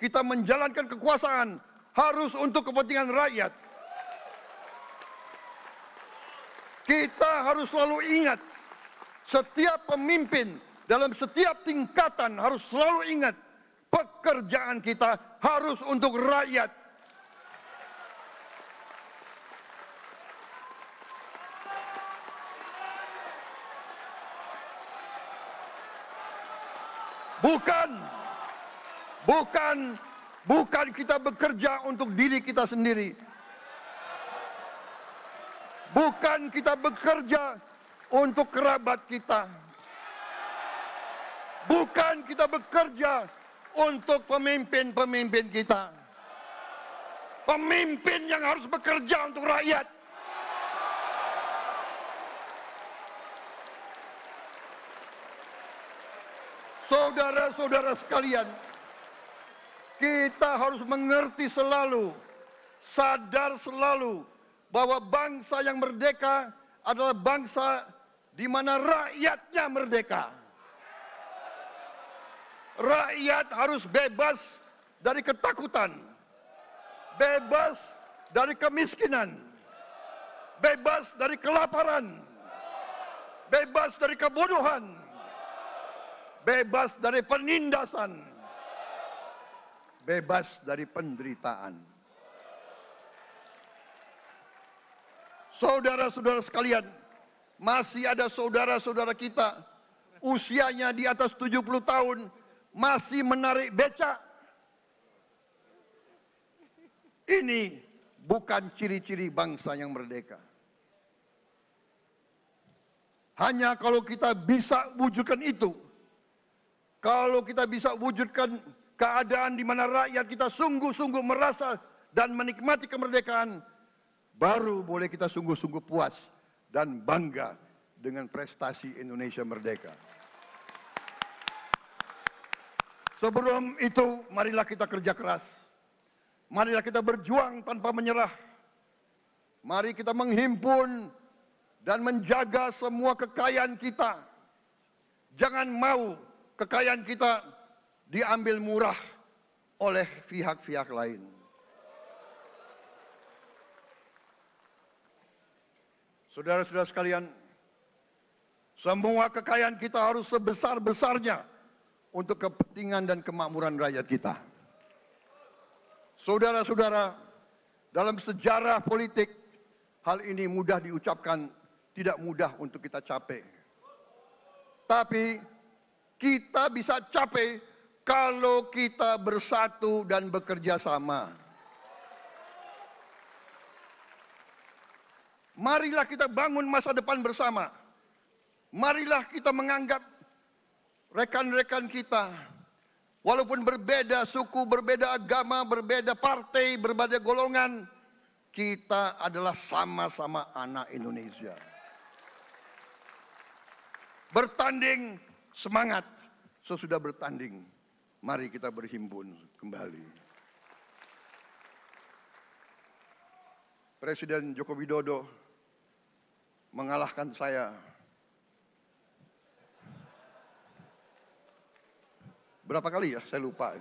Kita menjalankan kekuasaan harus untuk kepentingan rakyat. Kita harus selalu ingat, setiap pemimpin dalam setiap tingkatan harus selalu ingat, pekerjaan kita harus untuk rakyat. Bukan kita bekerja untuk diri kita sendiri. Bukan kita bekerja untuk kerabat kita. Bukan kita bekerja untuk pemimpin-pemimpin kita. Pemimpin yang harus bekerja untuk rakyat. Saudara-saudara sekalian, kita harus mengerti selalu, sadar selalu bahwa bangsa yang merdeka adalah bangsa di mana rakyatnya merdeka. Rakyat harus bebas dari ketakutan, bebas dari kemiskinan, bebas dari kelaparan, bebas dari kebodohan, bebas dari penindasan, bebas dari penderitaan. Saudara-saudara sekalian, masih ada saudara-saudara kita usianya di atas 70 tahun masih menarik becak. Ini bukan ciri-ciri bangsa yang merdeka. Hanya kalau kita bisa wujudkan itu, kalau kita bisa wujudkan keadaan di mana rakyat kita sungguh-sungguh merasa dan menikmati kemerdekaan, baru boleh kita sungguh-sungguh puas dan bangga dengan prestasi Indonesia merdeka. Sebelum itu, marilah kita kerja keras. Marilah kita berjuang tanpa menyerah. Mari kita menghimpun dan menjaga semua kekayaan kita. Jangan mau kekayaan kita diambil murah oleh pihak-pihak lain. Saudara-saudara sekalian, semua kekayaan kita harus sebesar-besarnya untuk kepentingan dan kemakmuran rakyat kita. Saudara-saudara, dalam sejarah politik, hal ini mudah diucapkan, tidak mudah untuk kita capai. Tapi kita bisa capai kalau kita bersatu dan bekerja sama. Marilah kita bangun masa depan bersama. Marilah kita menganggap rekan-rekan kita, walaupun berbeda suku, berbeda agama, berbeda partai, berbeda golongan, kita adalah sama-sama anak Indonesia. Bertanding, semangat. Sesudah bertanding, mari kita berhimpun kembali. Presiden Joko Widodo mengalahkan saya berapa kali ya? Saya lupa.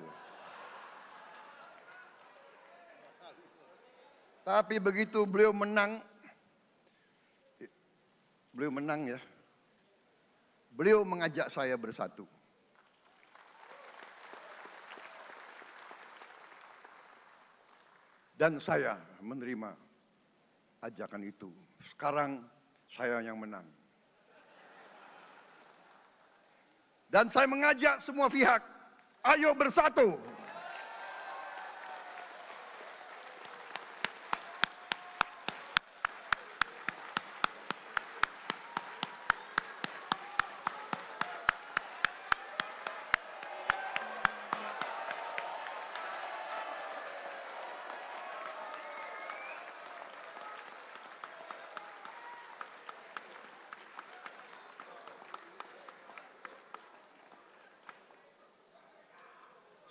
Tapi begitu beliau menang ya. Beliau mengajak saya bersatu. Dan saya menerima ajakan itu. Sekarang saya yang menang. Dan saya mengajak semua pihak, ayo bersatu.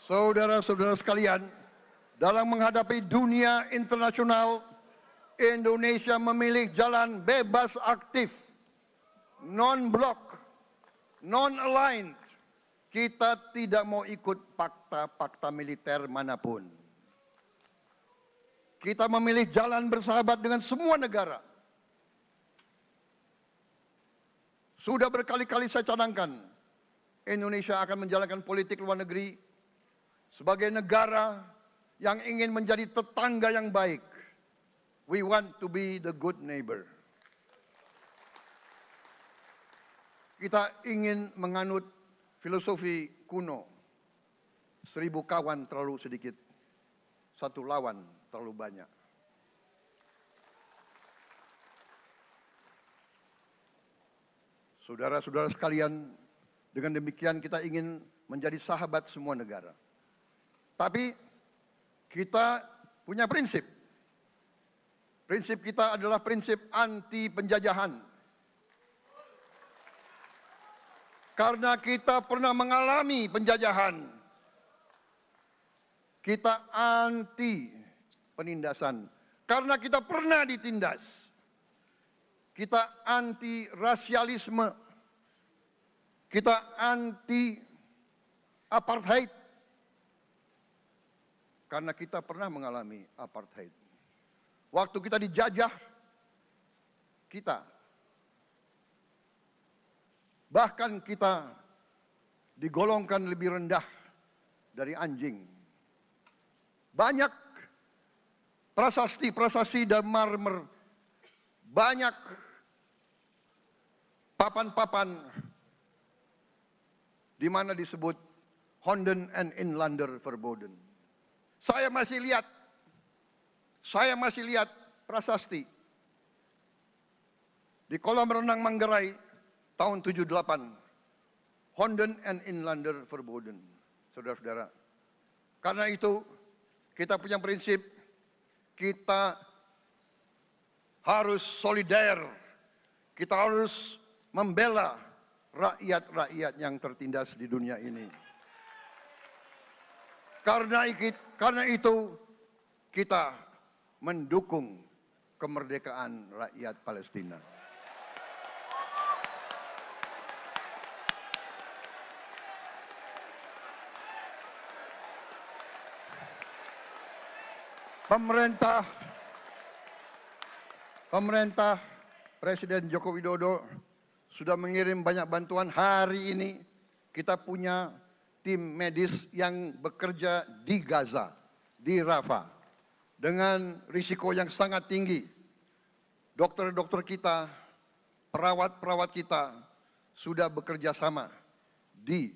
Saudara-saudara sekalian, dalam menghadapi dunia internasional, Indonesia memilih jalan bebas aktif, non-blok, non-aligned. Kita tidak mau ikut fakta-fakta militer manapun. Kita memilih jalan bersahabat dengan semua negara. Sudah berkali-kali saya cadangkan, Indonesia akan menjalankan politik luar negeri sebagai negara yang ingin menjadi tetangga yang baik. We want to be the good neighbor. Kita ingin menganut filosofi kuno. 1000 kawan terlalu sedikit, 1 lawan terlalu banyak. Saudara-saudara sekalian, dengan demikian kita ingin menjadi sahabat semua negara. Tapi kita punya prinsip. Prinsip kita adalah prinsip anti penjajahan. Karena kita pernah mengalami penjajahan. Kita anti penindasan. Karena kita pernah ditindas. Kita anti rasialisme. Kita anti apartheid. Karena kita pernah mengalami apartheid. Waktu kita dijajah, kita bahkan kita digolongkan lebih rendah dari anjing. Banyak prasasti-prasasti dan marmer, banyak papan-papan di mana disebut Honden en Inlander Verboden. Saya masih lihat prasasti di kolam renang Manggarai tahun 78. Honden en Inlander Verboden, saudara-saudara. Karena itu kita punya prinsip, kita harus solider, kita harus membela rakyat-rakyat yang tertindas di dunia ini. Karena itu kita mendukung kemerdekaan rakyat Palestina. Pemerintah Presiden Joko Widodo sudah mengirim banyak bantuan. Hari ini kita punya tim medis yang bekerja di Gaza, di Rafah, dengan risiko yang sangat tinggi. Dokter-dokter kita, perawat-perawat kita sudah bekerja sama di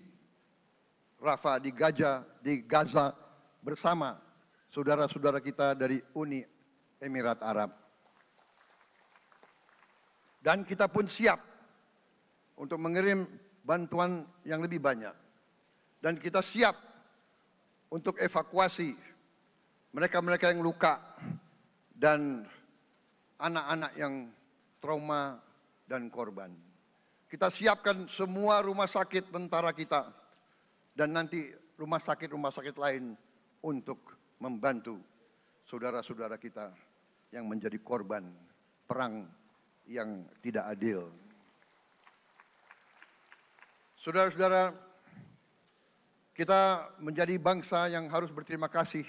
Rafah, di Gaza bersama saudara-saudara kita dari Uni Emirat Arab. Dan kita pun siap untuk mengirim bantuan yang lebih banyak. Dan kita siap untuk evakuasi mereka-mereka yang luka dan anak-anak yang trauma dan korban. Kita siapkan semua rumah sakit tentara kita dan nanti rumah sakit lain untuk membantu saudara-saudara kita yang menjadi korban perang yang tidak adil. Saudara-saudara, kita menjadi bangsa yang harus berterima kasih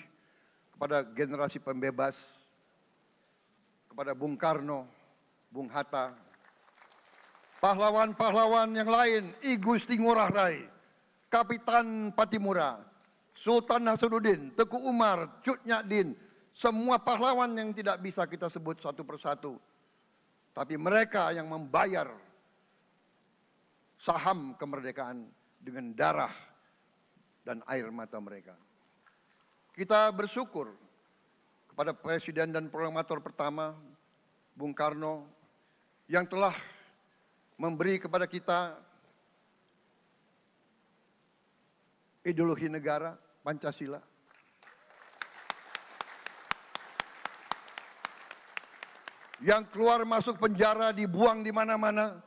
kepada generasi pembebas, kepada Bung Karno, Bung Hatta, pahlawan-pahlawan yang lain, I Gusti Ngurah Rai, Kapitan Patimura, Sultan Nasruddin, Teku Umar, Cut Nyak semua pahlawan yang tidak bisa kita sebut satu persatu. Tapi mereka yang membayar saham kemerdekaan dengan darah dan air mata mereka. Kita bersyukur kepada Presiden dan Proklamator pertama, Bung Karno, yang telah memberi kepada kita ideologi negara, Pancasila. Yang keluar masuk penjara, dibuang di mana-mana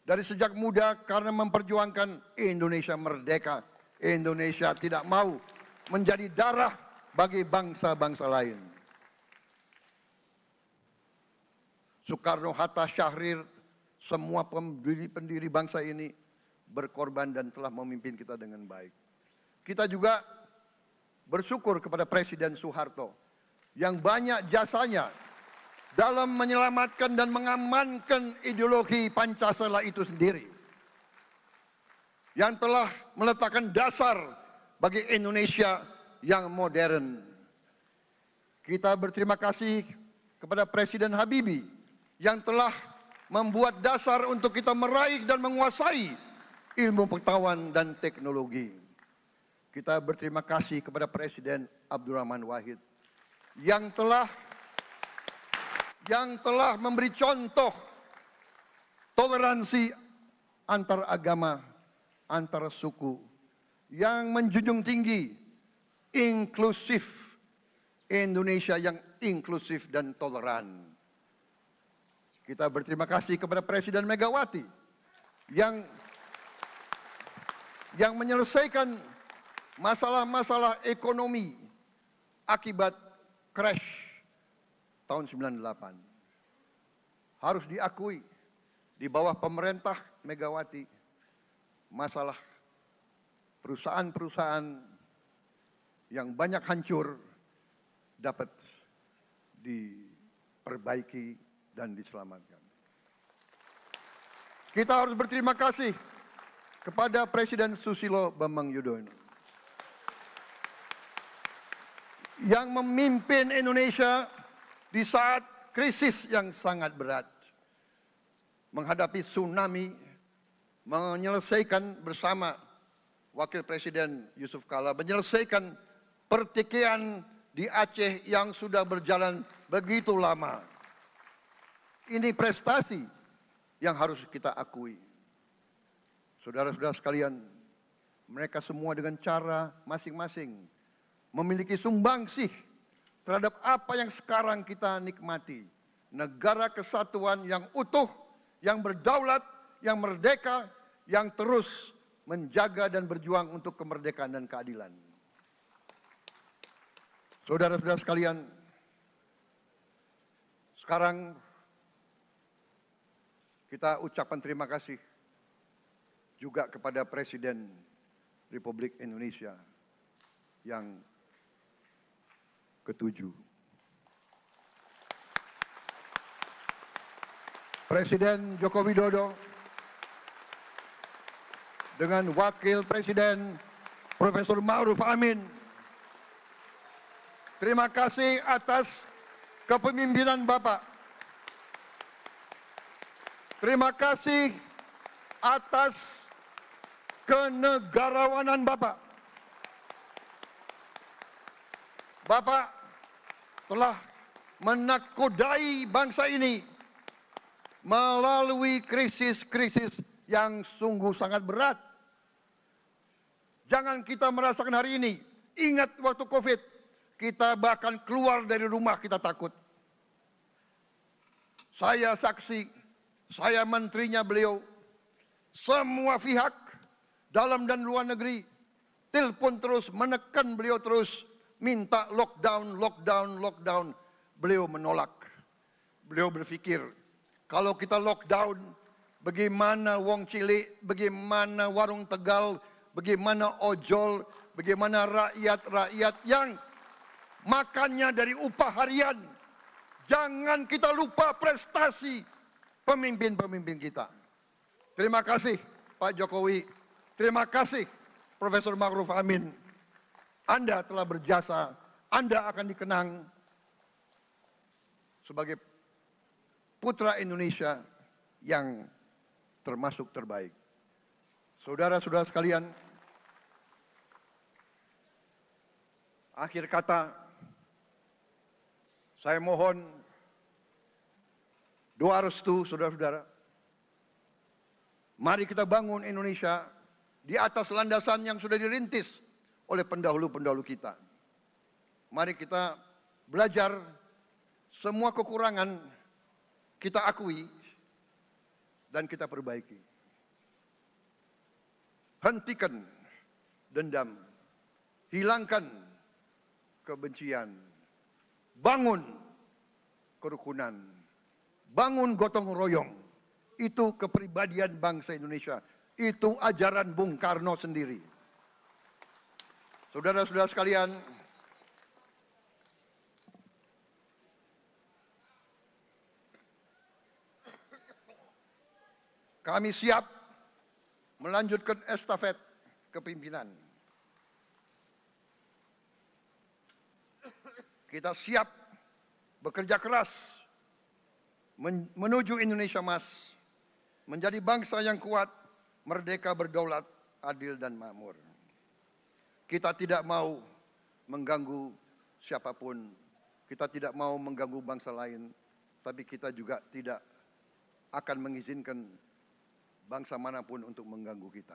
dari sejak muda karena memperjuangkan Indonesia merdeka. Indonesia tidak mau menjadi darah bagi bangsa-bangsa lain. Soekarno, Hatta, Syahrir, semua pendiri bangsa ini berkorban dan telah memimpin kita dengan baik. Kita juga bersyukur kepada Presiden Soeharto yang banyak jasanya dalam menyelamatkan dan mengamankan ideologi Pancasila itu sendiri, yang telah meletakkan dasar bagi Indonesia yang modern. Kita berterima kasih kepada Presiden Habibie yang telah membuat dasar untuk kita meraih dan menguasai ilmu pengetahuan dan teknologi. Kita berterima kasih kepada Presiden Abdurrahman Wahid yang telah memberi contoh toleransi antar agama, antar suku, yang menjunjung tinggi inklusif, Indonesia yang inklusif dan toleran. Kita berterima kasih kepada Presiden Megawati yang yang menyelesaikan masalah-masalah ekonomi akibat crash tahun 98. Harus diakui, di bawah pemerintah Megawati, masalah perusahaan-perusahaan yang banyak hancur dapat diperbaiki dan diselamatkan. Kita harus berterima kasih kepada Presiden Susilo Bambang Yudhoyono yang memimpin Indonesia di saat krisis yang sangat berat, menghadapi tsunami, menyelesaikan bersama Wakil Presiden Yusuf Kala, menyelesaikan pertikaian di Aceh yang sudah berjalan begitu lama. Ini prestasi yang harus kita akui. Saudara-saudara sekalian, mereka semua dengan cara masing-masing memiliki sumbangsih terhadap apa yang sekarang kita nikmati. Negara kesatuan yang utuh, yang berdaulat, yang merdeka, yang terus menjaga dan berjuang untuk kemerdekaan dan keadilan. Saudara-saudara sekalian, sekarang kita ucapkan terima kasih juga kepada Presiden Republik Indonesia yang ke-7. Presiden Joko Widodo dengan Wakil Presiden Profesor Ma'ruf Amin. Terima kasih atas kepemimpinan Bapak. Terima kasih atas kenegarawanan Bapak. Bapak telah menakodai bangsa ini melalui krisis-krisis yang sungguh sangat berat. Jangan kita merasakan hari ini. Ingat waktu COVID, kita bahkan keluar dari rumah kita takut. Saya saksi, saya menterinya beliau, semua pihak dalam dan luar negeri telepon terus, menekan beliau terus, minta lockdown, lockdown, lockdown. Beliau menolak. Beliau berpikir, kalau kita lockdown, bagaimana wong cilik, bagaimana warung Tegal, bagaimana ojol, bagaimana rakyat-rakyat yang makannya dari upah harian. Jangan kita lupa prestasi pemimpin-pemimpin kita. Terima kasih Pak Jokowi, terima kasih Profesor Ma'ruf Amin. Anda telah berjasa, Anda akan dikenang sebagai putra Indonesia yang termasuk terbaik. Saudara-saudara sekalian, akhir kata, saya mohon doa restu saudara-saudara. Mari kita bangun Indonesia di atas landasan yang sudah dirintis oleh pendahulu-pendahulu kita. Mari kita belajar semua kekurangan kita akui dan kita perbaiki. Hentikan dendam, hilangkan kebencian, bangun kerukunan, bangun gotong royong. Itu kepribadian bangsa Indonesia. Itu ajaran Bung Karno sendiri. Saudara-saudara sekalian, kami siap melanjutkan estafet kepimpinan. Kita siap bekerja keras menuju Indonesia Emas, menjadi bangsa yang kuat, merdeka, berdaulat, adil dan makmur. Kita tidak mau mengganggu siapapun, kita tidak mau mengganggu bangsa lain, tapi kita juga tidak akan mengizinkan bangsa manapun untuk mengganggu kita.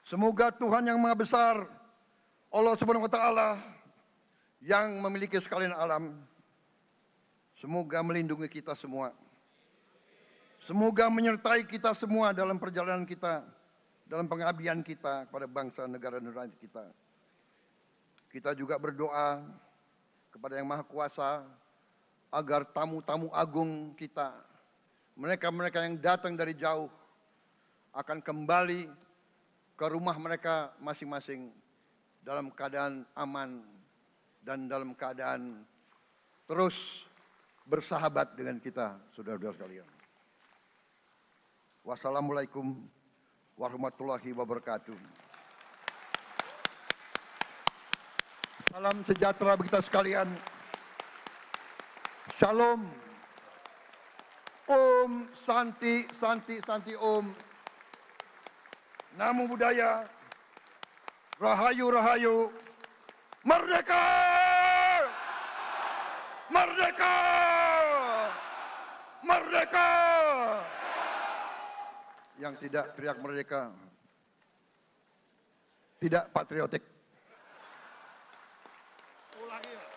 Semoga Tuhan yang Maha Besar, Allah Subhanahu wa Ta'ala, yang memiliki sekalian alam, semoga melindungi kita semua. Semoga menyertai kita semua dalam perjalanan kita, dalam pengabdian kita kepada bangsa, negara, dan rakyat kita. Kita juga berdoa kepada Yang Maha Kuasa agar tamu-tamu agung kita, mereka-mereka yang datang dari jauh, akan kembali ke rumah mereka masing-masing dalam keadaan aman dan dalam keadaan terus bersahabat dengan kita, saudara-saudara sekalian. Wassalamualaikum warahmatullahi wabarakatuh. Salam sejahtera bagi kita sekalian. Shalom. Om Santi, Santi, Santi Om. Namo Buddhaya. Rahayu, Rahayu. Merdeka! Merdeka! Merdeka! Yang tidak teriak merdeka tidak patriotik. Ulangi.